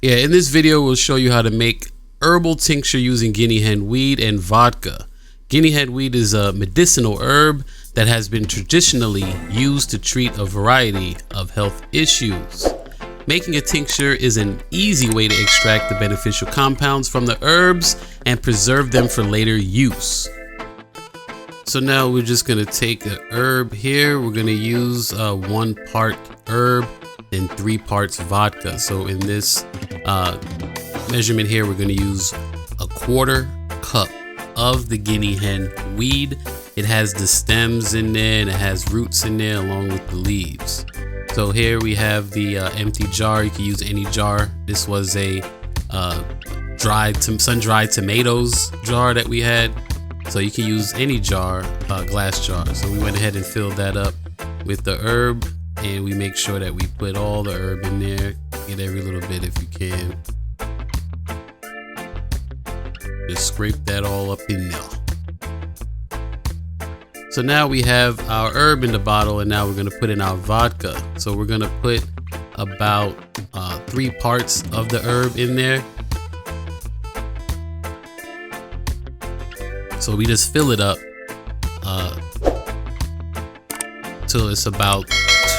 Yeah, in this video, we'll show you how to make herbal tincture using guinea hen weed and vodka. Guinea hen weed is a medicinal herb that has been traditionally used to treat a variety of health issues. Making a tincture is an easy way to extract the beneficial compounds from the herbs and preserve them for later use. So now we're just going to take the herb here. We're going to use 1 part herb and 3 parts vodka. So in this measurement here, we're going to use 1/4 cup of the guinea hen weed. It has the stems in there and it has roots in there along with the leaves. So here we have the empty jar. You can use any jar. This was a sun-dried tomatoes jar that we had. So you can use any jar, glass jar. So we went ahead and filled that up with the herb, and we make sure that we put all the herb in there. Get every little bit if you can. Just scrape that all up in there. So now we have our herb in the bottle, and now we're going to put in our vodka. So we're going to put about 3 parts of the herb in there. So we just fill it up till it's about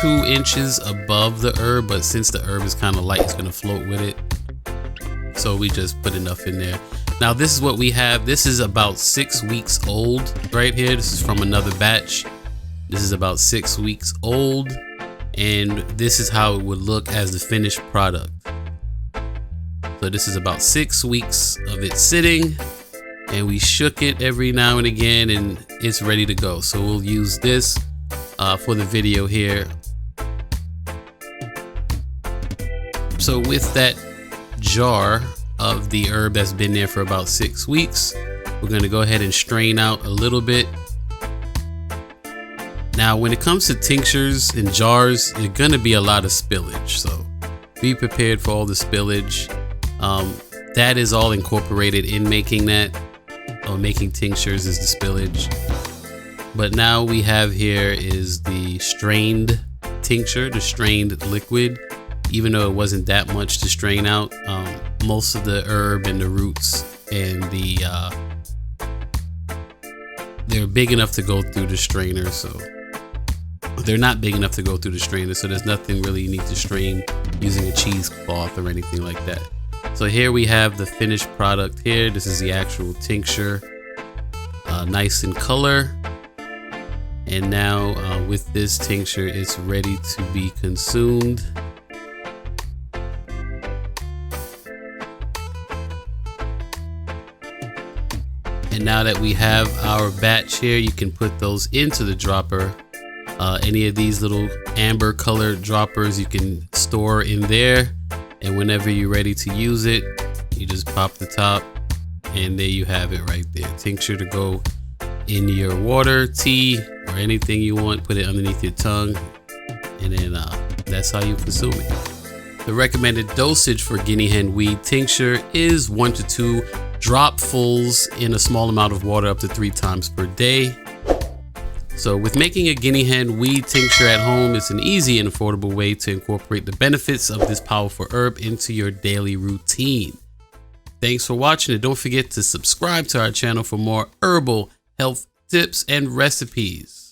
2 inches above the herb, but since the herb is kind of light, it's going to float with it. So we just put enough in there. Now this is what we have. This is about 6 weeks old right here. This is from another batch. This is about 6 weeks old, and this is how it would look as the finished product. So this is about 6 weeks of it sitting, and we shook it every now and again, and it's ready to go. So we'll use this for the video here. So with that jar of the herb that's been there for about 6 weeks, we're going to go ahead and strain out a little bit. Now when it comes to tinctures in jars, there's going to be a lot of spillage, so be prepared for all the spillage. That is all incorporated in making that. Making tinctures is the spillage. But now we have here is the strained tincture, the strained liquid. Even though it wasn't that much to strain out, most of the herb and the roots and they're big enough to go through the strainer. So they're not big enough to go through the strainer. So there's nothing really you need to strain using a cheesecloth or anything like that. So here we have the finished product here. This is the actual tincture, nice in color. And now with this tincture, it's ready to be consumed. And now that we have our batch here, you can put those into the dropper. Any of these little amber colored droppers you can store in there. And whenever you're ready to use it, you just pop the top, and there you have it right there. Tincture to go in your water, tea, or anything you want. Put it underneath your tongue, and then that's how you consume it. The recommended dosage for guinea hen weed tincture is 1 to 2 dropfuls in a small amount of water up to 3 times per day. So with making a guinea hen weed tincture at home, it's an easy and affordable way to incorporate the benefits of this powerful herb into your daily routine. Thanks for watching, and don't forget to subscribe to our channel for more herbal health tips and recipes.